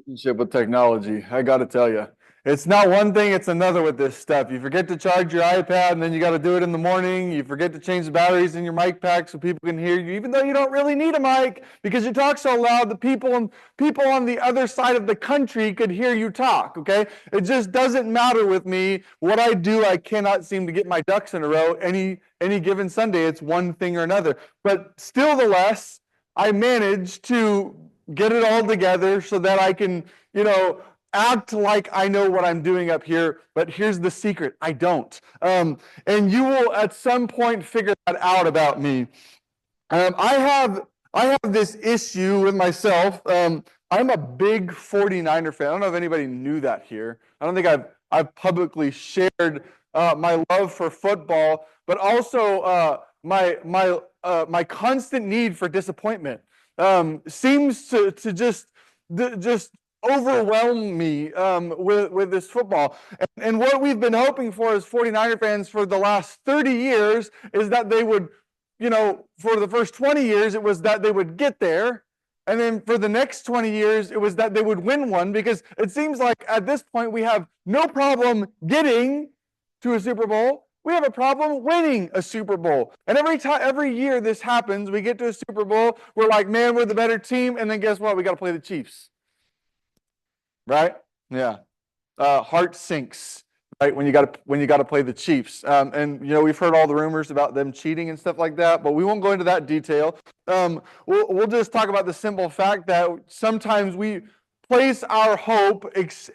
relationship with technology. I got to tell you, it's not one thing, it's another with this stuff. You forget to charge your iPad and then you got to do it in the morning. You forget to change the batteries in your mic pack so people can hear you, even though you don't really need a mic because you talk so loud that people on the other side of the country could hear you talk, okay? It just doesn't matter with me. What I do, I cannot seem to get my ducks in a row any given Sunday. It's one thing or another. But still the less, I manage to get it all together so that I can, act like I know what I'm doing up here. But here's the secret: I don't. And you will at some point figure that out about me. I have this issue with myself. I'm a big 49er fan. I don't know if anybody knew that here. I don't think I've publicly shared my love for football, but also my constant need for disappointment seems to just overwhelm me with this football. And what we've been hoping for as 49er fans for the last 30 years is that they would, for the first 20 years, it was that they would get there. And then for the next 20 years, it was that they would win one, because it seems like at this point we have no problem getting to a Super Bowl. We have a problem winning a Super Bowl. And every year this happens, we get to a Super Bowl, we're like, man, we're the better team. And then guess what? We got to play the Chiefs. Right? Yeah. Heart sinks, right, when you got to play the Chiefs. And we've heard all the rumors about them cheating and stuff like that, but we won't go into that detail. We'll just talk about the simple fact that sometimes we place our hope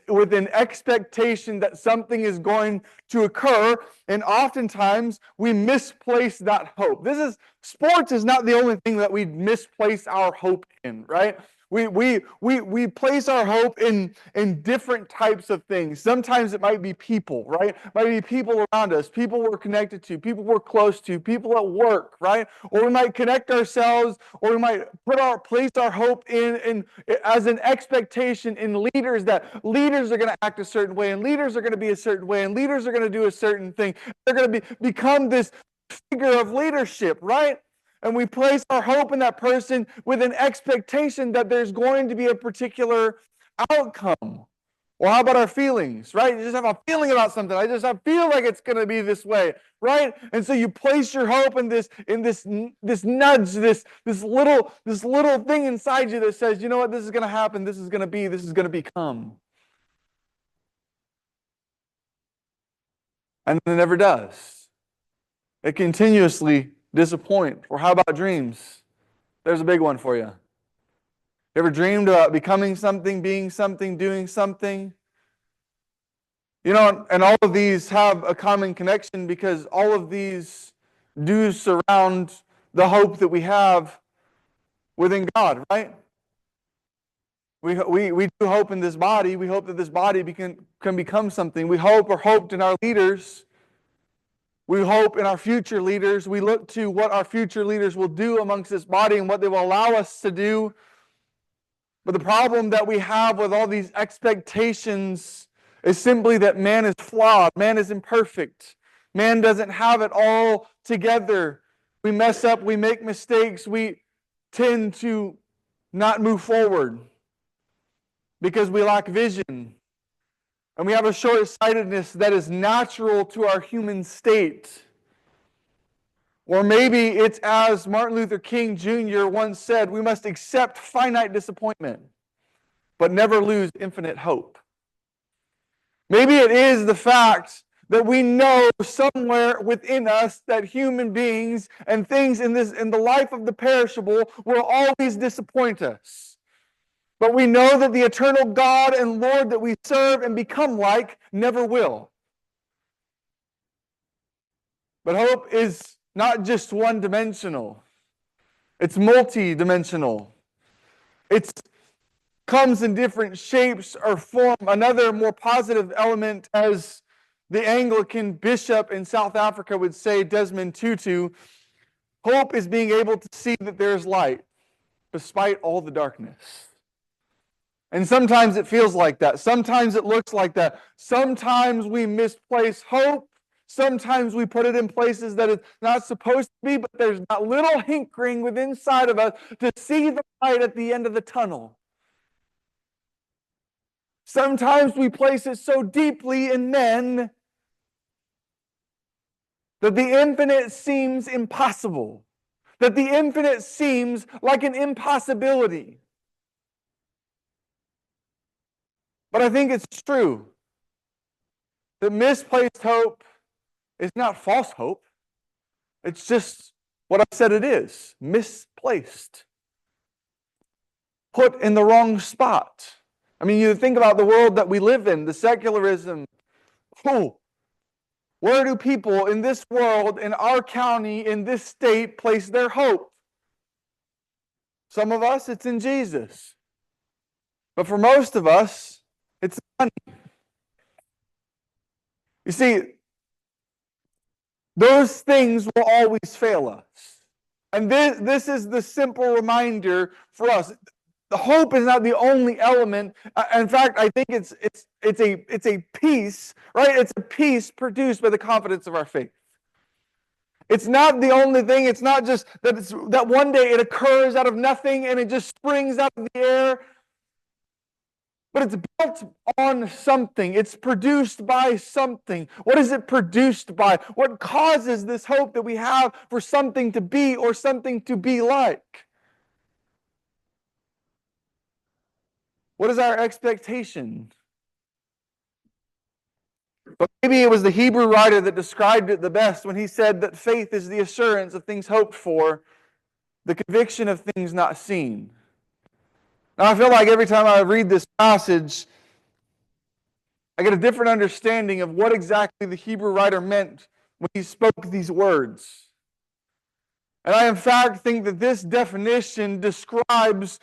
with an expectation that something is going to occur, and oftentimes we misplace that hope. Sports is not the only thing that we misplace our hope in, right? We place our hope in different types of things. Sometimes it might be people, right? It might be people around us, people we're connected to, people we're close to, people at work, right? Or we might connect ourselves, or we might place our hope in as an expectation in leaders, that leaders are going to act a certain way, and leaders are going to be a certain way, and leaders are going to do a certain thing. They're going to become this figure of leadership, right? And we place our hope in that person with an expectation that there's going to be a particular outcome. Or how about our feelings, right? You just have a feeling about something. I feel like it's going to be this way, right? And so you place your hope in this nudge, this little thing inside you that says, you know what, this is going to happen, this is going to be, this is going to become. And then it never does. It continuously disappoint. Or how about dreams? There's a big one for you. You ever dreamed about becoming something, being something, doing something? And all of these have a common connection, because all of these do surround the hope that we have within God, right? We do hope in this body. We hope that this body can become something. We hoped in our leaders. We hope in our future leaders. We look to what our future leaders will do amongst this body and what they will allow us to do. But the problem that we have with all these expectations is simply that man is flawed. Man is imperfect. Man doesn't have it all together. We mess up. We make mistakes. We tend to not move forward because we lack vision. And we have a short-sightedness that is natural to our human state. Or maybe it's as Martin Luther King Jr. once said, we must accept finite disappointment, but never lose infinite hope. Maybe it is the fact that we know somewhere within us that human beings and things in the life of the perishable will always disappoint us. But we know that the eternal God and Lord that we serve and become like never will. But hope is not just one-dimensional. It's multi-dimensional. It comes in different shapes or form. Another more positive element, as the Anglican bishop in South Africa would say, Desmond Tutu, hope is being able to see that there's light despite all the darkness. And sometimes it feels like that. Sometimes it looks like that. Sometimes we misplace hope. Sometimes we put it in places that it's not supposed to be, but there's that little hankering within inside of us to see the light at the end of the tunnel. Sometimes we place it so deeply in men that the infinite seems impossible, that the infinite seems like an impossibility. But I think it's true that misplaced hope is not false hope. It's just what I said it is, misplaced, put in the wrong spot. I mean, you think about the world that we live in, the secularism. Where do people in this world, in our county, in this state, place their hope? Some of us, it's in Jesus. But for most of us, it's money. You see, those things will always fail us. And this is the simple reminder for us. The hope is not the only element. In fact, I think it's a piece, right? It's a piece produced by the confidence of our faith. It's not the only thing. It's not just that one day it occurs out of nothing and it just springs out of the air. But it's built on something. It's produced by something. What is it produced by? What causes this hope that we have for something to be or something to be like? What is our expectation? But maybe it was the Hebrew writer that described it the best when he said that faith is the assurance of things hoped for, the conviction of things not seen. Now, I feel like every time I read this passage, I get a different understanding of what exactly the Hebrew writer meant when he spoke these words. And I, in fact, think that this definition describes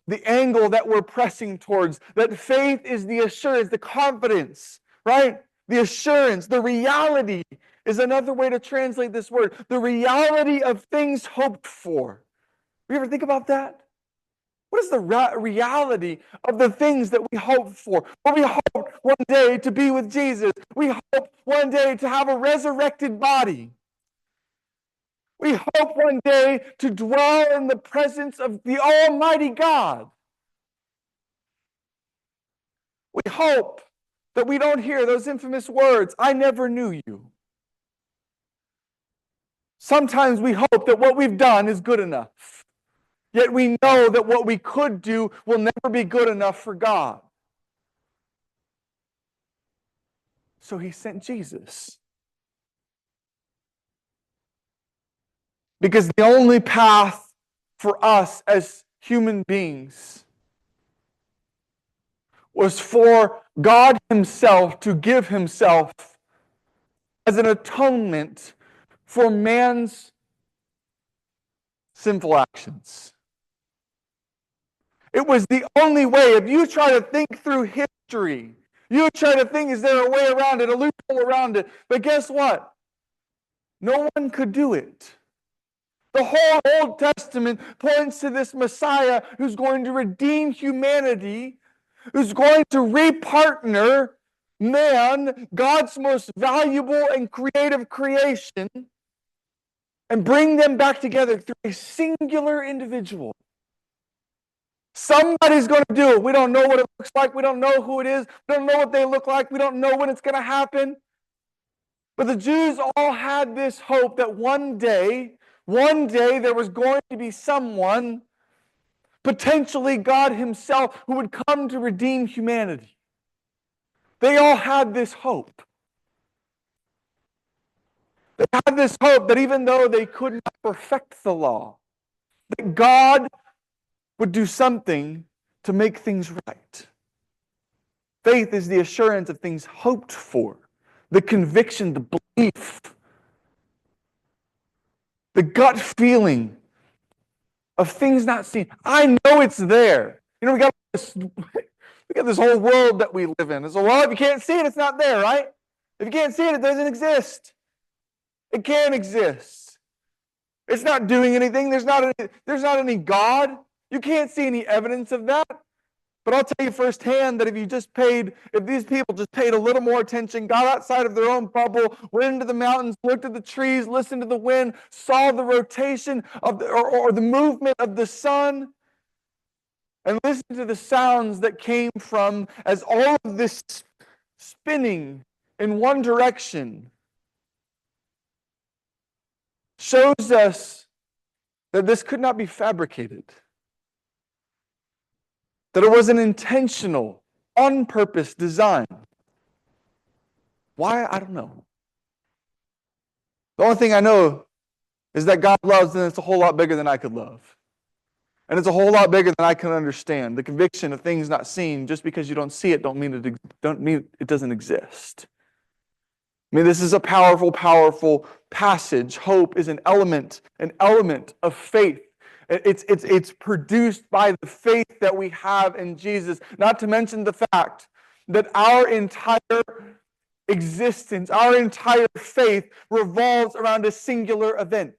the angle that we're pressing towards. That faith is the assurance, the confidence, right? The assurance, the reality is another way to translate this word. The reality of things hoped for. You ever think about that? What is the reality of the things that we hope for? Well, we hope one day to be with Jesus. We hope one day to have a resurrected body. We hope one day to dwell in the presence of the Almighty God. We hope that we don't hear those infamous words, "I never knew you." Sometimes we hope that what we've done is good enough. Yet we know that what we could do will never be good enough for God. So he sent Jesus. Because the only path for us as human beings was for God himself to give himself as an atonement for man's sinful actions. It was the only way. If you try to think through history, you try to think, is there a way around it, a loophole around it? But guess what? No one could do it. The whole Old Testament points to this Messiah who's going to redeem humanity, who's going to repartner man, God's most valuable and creative creation, and bring them back together through a singular individual. Somebody's going to do it. We don't know what it looks like. We don't know who it is. We don't know what they look like. We don't know when it's going to happen. But the Jews all had this hope that one day there was going to be someone, potentially God himself, who would come to redeem humanity. They all had this hope. They had this hope that even though they could not perfect the law, that God would do something to make things right. Faith is the assurance of things hoped for, the conviction, the belief, the gut feeling of things not seen. I know it's there. You know, we got this whole world that we live in. So, well, if you can't see it, it's not there, right? If you can't see it, it doesn't exist. It can't exist. It's not doing anything. There's not any God. You can't see any evidence of that. But I'll tell you firsthand that if these people just paid a little more attention, got outside of their own bubble, went into the mountains, looked at the trees, listened to the wind, saw the rotation of or the movement of the sun, And listen to the sounds that came from as all of this spinning in one direction shows us that this could not be fabricated, that it was an intentional, on purpose design. Why? I don't know. The only thing I know is that God loves, and it's a whole lot bigger than I could love. And it's a whole lot bigger than I can understand. The conviction of things not seen, just because you don't see it, don't mean it doesn't exist. I mean, this is a powerful, powerful passage. Hope is an element of faith. It's produced by the faith that we have in Jesus. Not to mention the fact that our entire existence, our entire faith revolves around a singular event.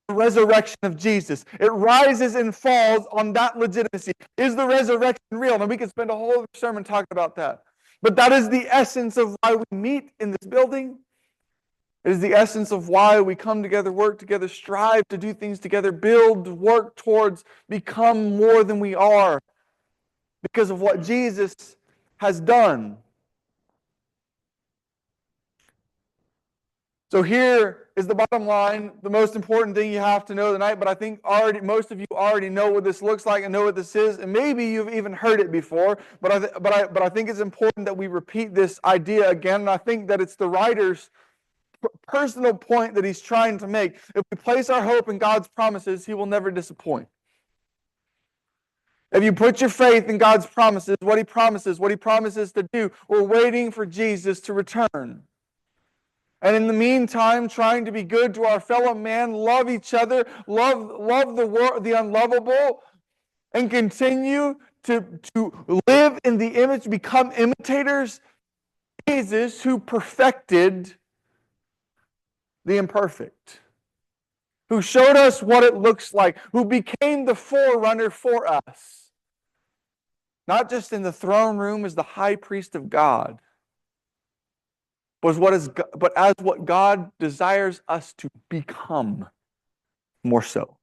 The resurrection of Jesus. It rises and falls on that legitimacy. Is the resurrection real? And we could spend a whole other sermon talking about that. But that is the essence of why we meet in this building. It is the essence of why we come together, work together, strive to do things together, build, work towards, become more than we are because of what Jesus has done. So here is the bottom line, the most important thing you have to know tonight, but I think most of you already know what this looks like and know what this is, and maybe you've even heard it before, but I think it's important that we repeat this idea again, and I think that it's the writer's personal point that he's trying to make. If we place our hope in God's promises, He will never disappoint. If you put your faith in God's promises, what He promises to do, we're waiting for Jesus to return. And in the meantime, trying to be good to our fellow man, love each other, love the world, the unlovable, and continue to live in the image, become imitators of Jesus, who perfected the imperfect, who showed us what it looks like, who became the forerunner for us, not just in the throne room as the high priest of God, but as what God desires us to become more so.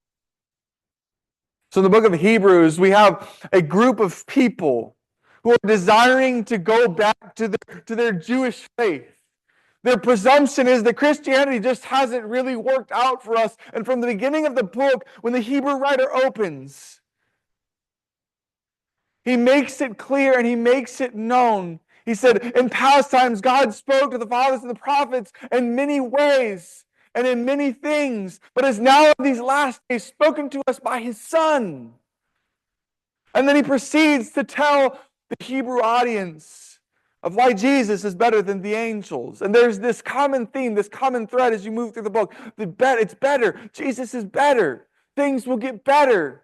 So in the book of Hebrews, we have a group of people who are desiring to go back to their Jewish faith. Their presumption is that Christianity just hasn't really worked out for us. And from the beginning of the book, when the Hebrew writer opens, he makes it clear and he makes it known. He said, in past times, God spoke to the fathers and the prophets in many ways and in many things, but has now in these last days spoken to us by His Son. And then he proceeds to tell the Hebrew audience of why Jesus is better than the angels. And there's this common theme, this common thread as you move through the book. It's better. Jesus is better. Things will get better.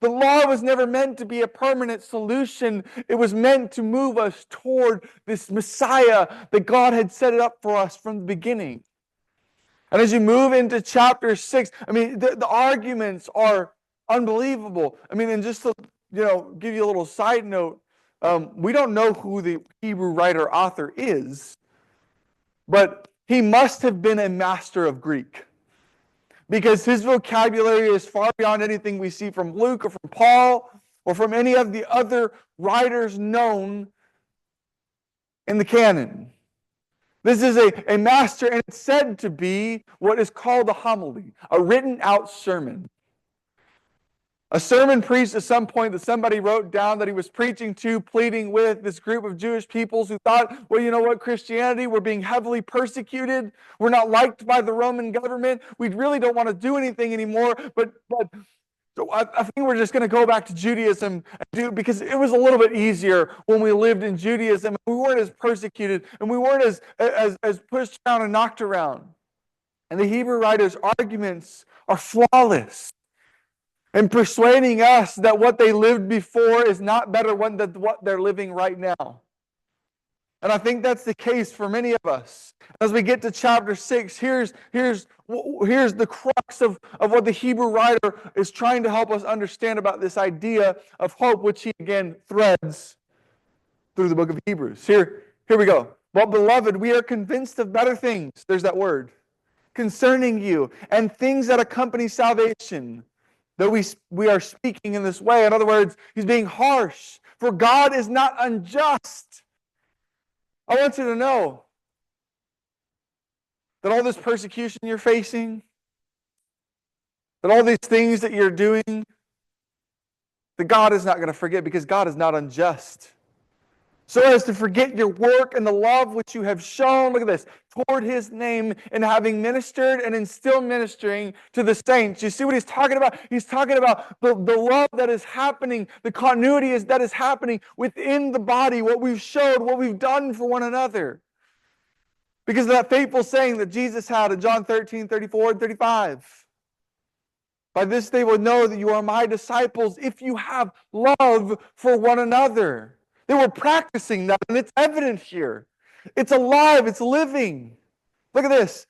The law was never meant to be a permanent solution. It was meant to move us toward this Messiah that God had set it up for us from the beginning. And as you move into chapter 6, I mean, the arguments are unbelievable. I mean, and just to give you a little side note, we don't know who the Hebrew writer author is, but he must have been a master of Greek, because his vocabulary is far beyond anything we see from Luke or from Paul or from any of the other writers known in the canon. This is a master, and it's said to be what is called a homily, a written out sermon. A sermon preached at some point that somebody wrote down that he was preaching to, pleading with this group of Jewish peoples who thought, well, you know what, Christianity, we're being heavily persecuted. We're not liked by the Roman government. We really don't want to do anything anymore. But so I think we're just going to go back to Judaism because it was a little bit easier when we lived in Judaism. We weren't as persecuted and we weren't as pushed around and knocked around. And the Hebrew writer's arguments are flawless in persuading us that what they lived before is not better than what they're living right now. And I think that's the case for many of us. As we get to chapter 6, here's the crux of what the Hebrew writer is trying to help us understand about this idea of hope, which he again threads through the book of Hebrews. Here we go. Well, beloved, we are convinced of better things. There's that word. Concerning you, and things that accompany salvation. that we are speaking in this way. In other words, he's being harsh. For God is not unjust. I want you to know that all this persecution you're facing, that all these things that you're doing, that God is not going to forget, because God is not unjust. So as to forget your work and the love which you have shown, look at this, toward his name, and having ministered and in still ministering to the saints. You see what he's talking about? He's talking about the love that is happening, the continuity that is happening within the body, what we've showed, what we've done for one another. Because of that fateful saying that Jesus had in John 13, 34, and 35. By this they will know that you are my disciples if you have love for one another. They were practicing that, and it's evident here. It's alive, it's living. Look at this.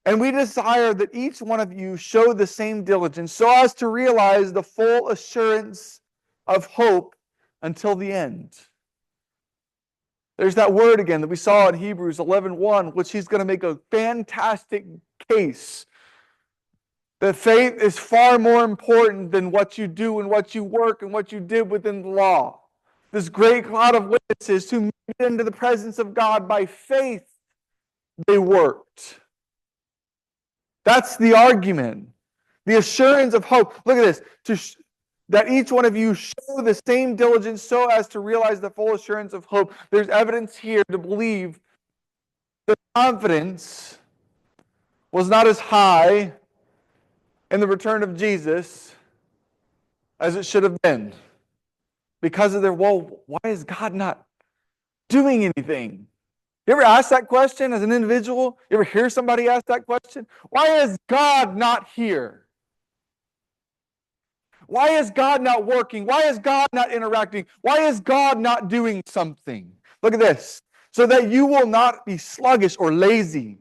And we desire that each one of you show the same diligence so as to realize the full assurance of hope until the end. There's that word again that we saw in Hebrews 11:1, which he's going to make a fantastic case that faith is far more important than what you do and what you work and what you did within the law. This great cloud of witnesses who made it into the presence of God by faith, they worked. That's the argument. The assurance of hope. Look at this. That each one of you show the same diligence so as to realize the full assurance of hope. There's evidence here to believe that confidence was not as high in the return of Jesus as it should have been. Because of their, well, why is God not doing anything? You ever ask that question as an individual? You ever hear somebody ask that question? Why is God not here? Why is God not working? Why is God not interacting? Why is God not doing something? Look at this. So that you will not be sluggish or lazy,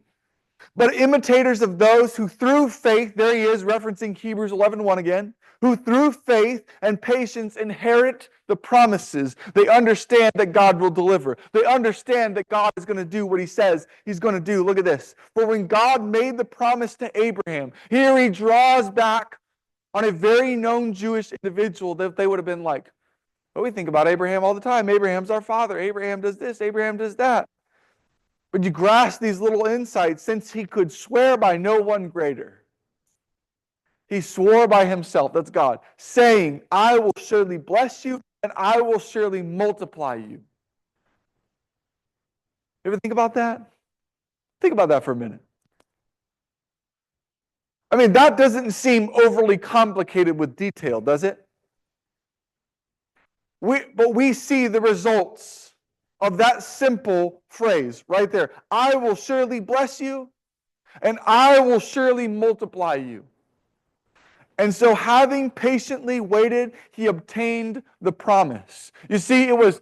but imitators of those who through faith, there he is referencing Hebrews 11:1 again, who through faith and patience inherit the promises. They understand that God will deliver. They understand that God is going to do what he says he's going to do. Look at this. For when God made the promise to Abraham, here he draws back on a very known Jewish individual that they would have been like, well, we think about Abraham all the time. Abraham's our father. Abraham does this. Abraham does that. But you grasp these little insights, since he could swear by no one greater. He swore by himself, that's God, saying, I will surely bless you and I will surely multiply you. You ever think about that? Think about that for a minute. I mean, that doesn't seem overly complicated with detail, does it? But we see the results of that simple phrase right there. I will surely bless you, and I will surely multiply you. And so, having patiently waited, he obtained the promise. You see, it was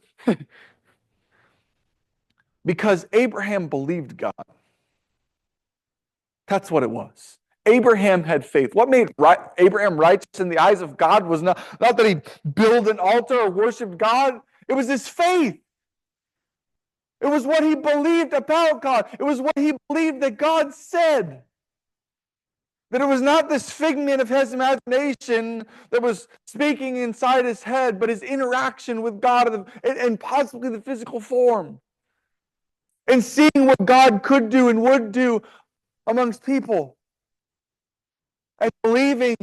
because Abraham believed God. That's what it was. Abraham had faith. What made Abraham righteous in the eyes of God was not that he built an altar or worshiped God. It was his faith. It was what he believed about God. It was what he believed that God said. That it was not this figment of his imagination that was speaking inside his head, but his interaction with God and possibly the physical form. And seeing what God could do and would do amongst people. And believing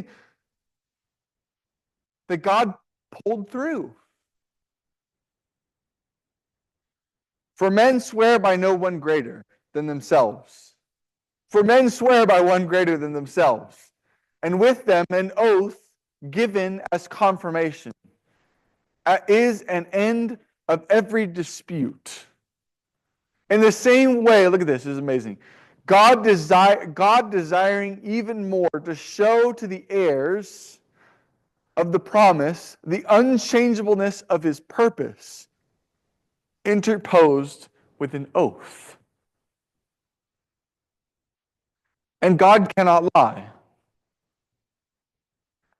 that God pulled through. For men swear by no one greater than themselves. For men swear by one greater than themselves, and with them an oath given as confirmation is an end of every dispute. In the same way, look at this, this is amazing. God desiring even more to show to the heirs of the promise the unchangeableness of his purpose, interposed with an oath. And God cannot lie.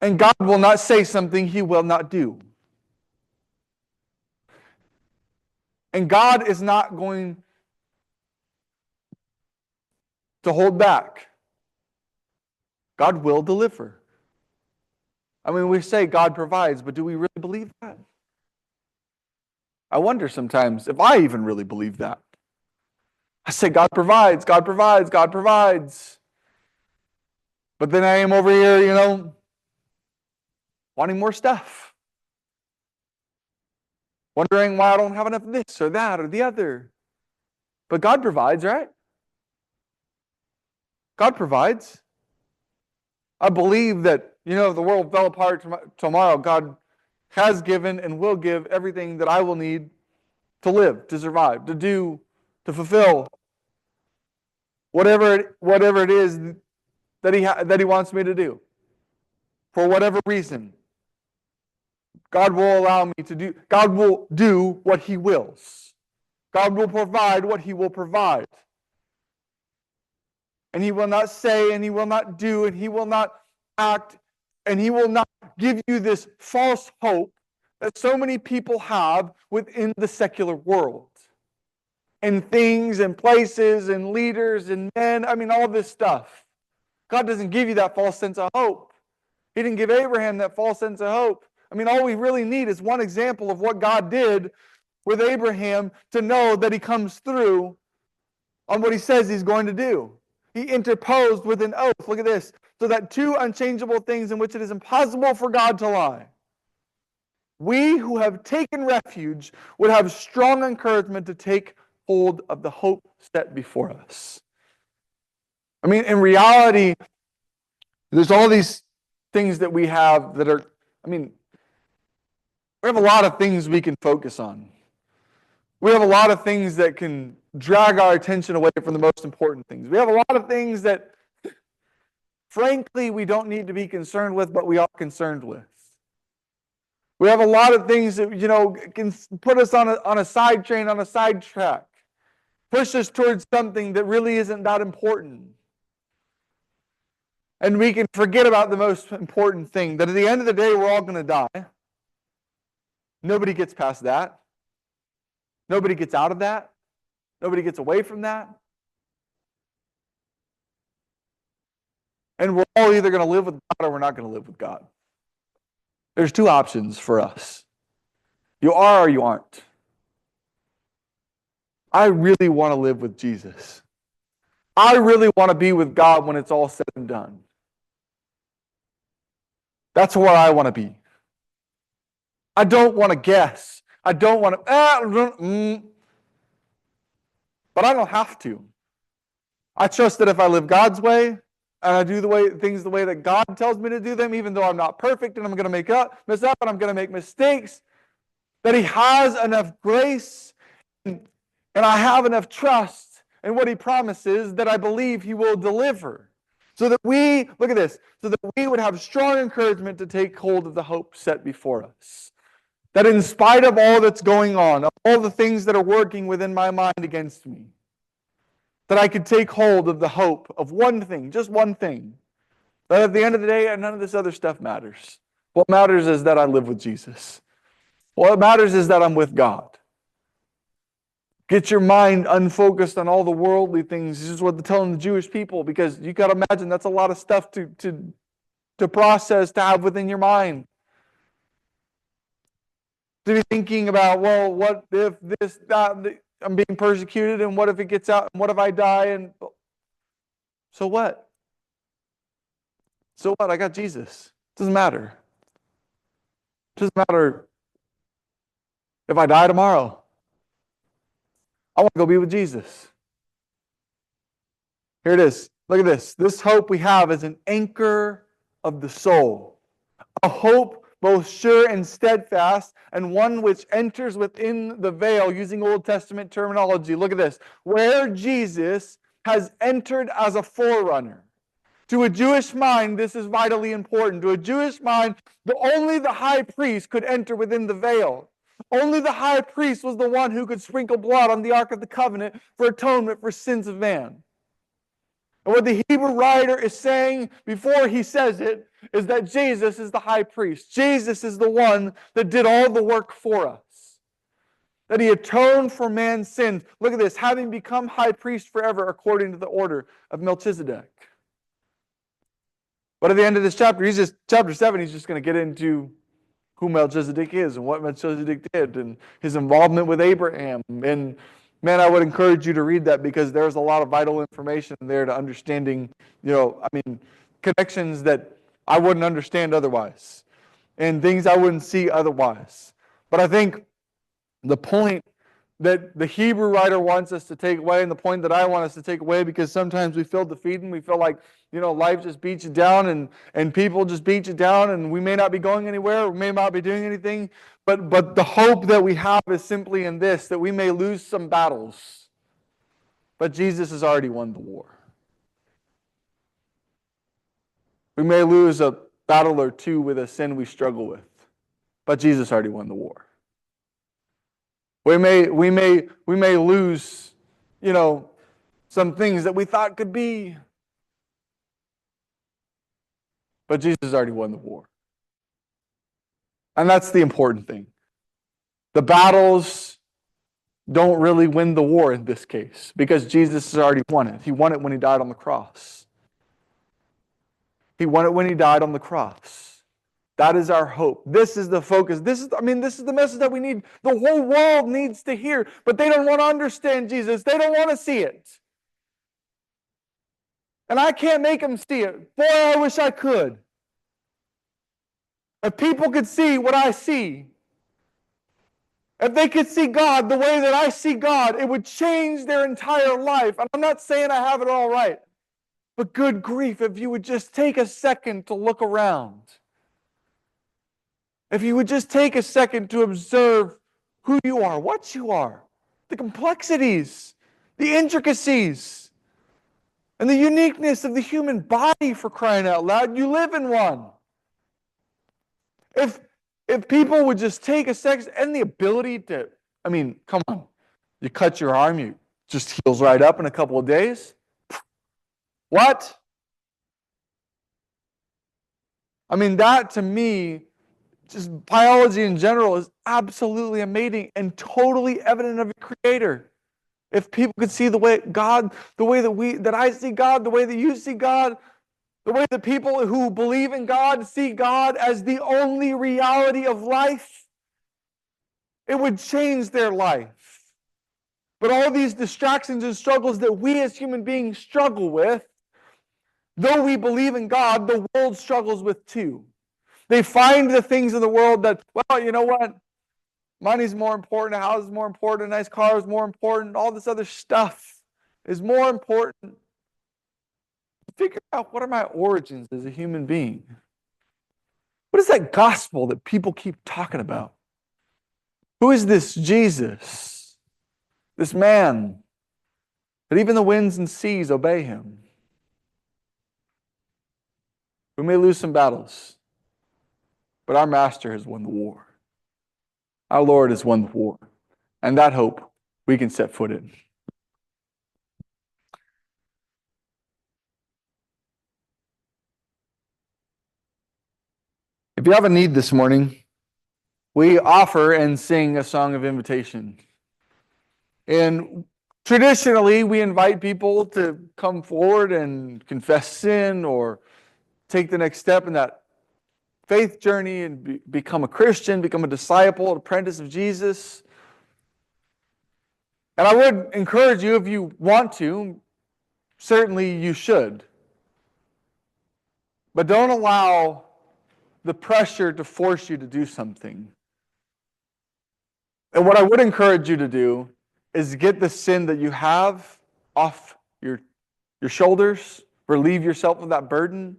And God will not say something he will not do. And God is not going to hold back. God will deliver. I mean, we say God provides, but do we really believe that? I wonder sometimes if I even really believe that. I say God provides, God provides, God provides. But then I am over here, wanting more stuff. Wondering why I don't have enough of this or that or the other. But God provides, right? God provides. I believe that, if the world fell apart tomorrow, God has given and will give everything that I will need to live, to survive, to do, to fulfill whatever it is that He wants me to do. For whatever reason, God will allow me to do. God will do what He wills. God will provide what He will provide. And He will not say, and He will not do, and He will not act, and He will not give you this false hope that so many people have within the secular world. And things and places and leaders and men, all this stuff. God doesn't give you that false sense of hope. He didn't give Abraham that false sense of hope. All we really need is one example of what God did with Abraham to know that He comes through on what He says He's going to do. He interposed with an oath. Look at this. So that two unchangeable things in which it is impossible for God to lie. We who have taken refuge would have strong encouragement to take hold of the hope set before us. In reality, there's all these things that we have that are, we have a lot of things we can focus on. We have a lot of things that can drag our attention away from the most important things. We have a lot of things that, frankly, we don't need to be concerned with, but we are concerned with. We have a lot of things that, can put us on a side train, on a side track, push us towards something that really isn't that important. And we can forget about the most important thing, that at the end of the day, we're all going to die. Nobody gets past that. Nobody gets out of that. Nobody gets away from that. And we're all either going to live with God or we're not going to live with God. There's two options for us. You are or you aren't. I really want to live with Jesus. I really want to be with God when it's all said and done. That's where I want to be. I don't want to guess. I don't want to, but I don't have to. I trust that if I live God's way, and I do things the way that God tells me to do them, even though I'm not perfect and I'm going to mess up and I'm going to make mistakes, that He has enough grace and I have enough trust in what He promises that I believe He will deliver. So that look at this, so that we would have strong encouragement to take hold of the hope set before us. That in spite of all that's going on, of all the things that are working within my mind against me, that I could take hold of the hope of one thing, just one thing. That at the end of the day, none of this other stuff matters. What matters is that I live with Jesus. What matters is that I'm with God. Get your mind unfocused on all the worldly things. This is what they're telling the Jewish people, because you got to imagine that's a lot of stuff to process, to have within your mind. To be thinking about, well, what if this, that, I'm being persecuted, and what if it gets out, and what if I die, and so what? So what? I got Jesus. It doesn't matter. It doesn't matter if I die tomorrow. I want to go be with Jesus. Here it is. Look at this. This hope we have is an anchor of the soul. A hope both sure and steadfast, and one which enters within the veil, using Old Testament terminology. Look at this. Where Jesus has entered as a forerunner. To a Jewish mind, this is vitally important. To a Jewish mind, only the high priest could enter within the veil. Only the high priest was the one who could sprinkle blood on the Ark of the Covenant for atonement for sins of man. And what the Hebrew writer is saying before he says it is that Jesus is the high priest. Jesus is the one that did all the work for us. That He atoned for man's sins. Look at this. Having become high priest forever according to the order of Melchizedek. But at the end of this chapter, chapter 7, he's just going to get into who Melchizedek is and what Melchizedek did and his involvement with Abraham. And man, I would encourage you to read that because there's a lot of vital information there to understanding, connections that I wouldn't understand otherwise and things I wouldn't see otherwise. But I think the point that the Hebrew writer wants us to take away and the point that I want us to take away, because sometimes we feel defeated and we feel like, life just beats you down and people just beat you down and we may not be going anywhere, we may not be doing anything, but the hope that we have is simply in this, that we may lose some battles, but Jesus has already won the war. We may lose a battle or two with a sin we struggle with, but Jesus already won the war. We may lose, some things that we thought could be, but Jesus has already won the war. And that's the important thing. The battles don't really win the war in this case because Jesus has already won it. He won it when he died on the cross. He won it when he died on the cross. That is our hope. This is the focus. This is the message that we need. The whole world needs to hear, but they don't want to understand Jesus. They don't want to see it. And I can't make them see it. Boy, I wish I could. If people could see what I see, if they could see God the way that I see God, it would change their entire life. And I'm not saying I have it all right, but good grief, if you would just take a second to look around. If you would just take a second to observe who you are, what you are, the complexities, the intricacies, and the uniqueness of the human body, for crying out loud. You live in one. If people would just take a second and the ability to, come on, you cut your arm, you just heals right up in a couple of days. What? That to me, just biology in general is absolutely amazing and totally evident of a creator. If people could see the way God, the way that I see God, the way that you see God, the way that people who believe in God see God as the only reality of life, it would change their life. But all these distractions and struggles that we as human beings struggle with, though we believe in God, the world struggles with too. They find the things in the world that, well, you know what? Money's more important, a house is more important, a nice car is more important, all this other stuff is more important. Figure out, what are my origins as a human being? What is that gospel that people keep talking about? Who is this Jesus? This man that even the winds and seas obey him? We may lose some battles, but our master has won the war. Our Lord has won the war. And that hope we can set foot in. If you have a need this morning, we offer and sing a song of invitation. And traditionally, we invite people to come forward and confess sin or take the next step in that faith journey and become a Christian, become a disciple, an apprentice of Jesus. And I would encourage you, if you want to, certainly you should. But don't allow the pressure to force you to do something. And what I would encourage you to do is get the sin that you have off your shoulders, relieve yourself of that burden.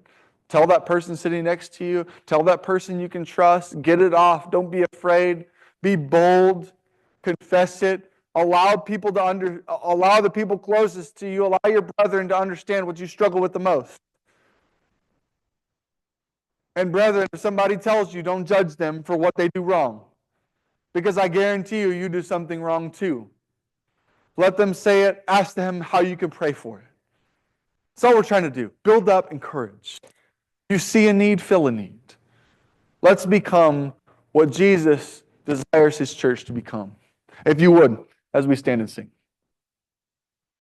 Tell that person sitting next to you, tell that person you can trust, get it off. Don't be afraid. Be bold. Confess it. Allow the people closest to you, allow your brethren to understand what you struggle with the most. And brethren, if somebody tells you, don't judge them for what they do wrong. Because I guarantee you, you do something wrong too. Let them say it. Ask them how you can pray for it. That's all we're trying to do. Build up, encourage. You see a need, fill a need. Let's become what Jesus desires his church to become. If you would, as we stand and sing.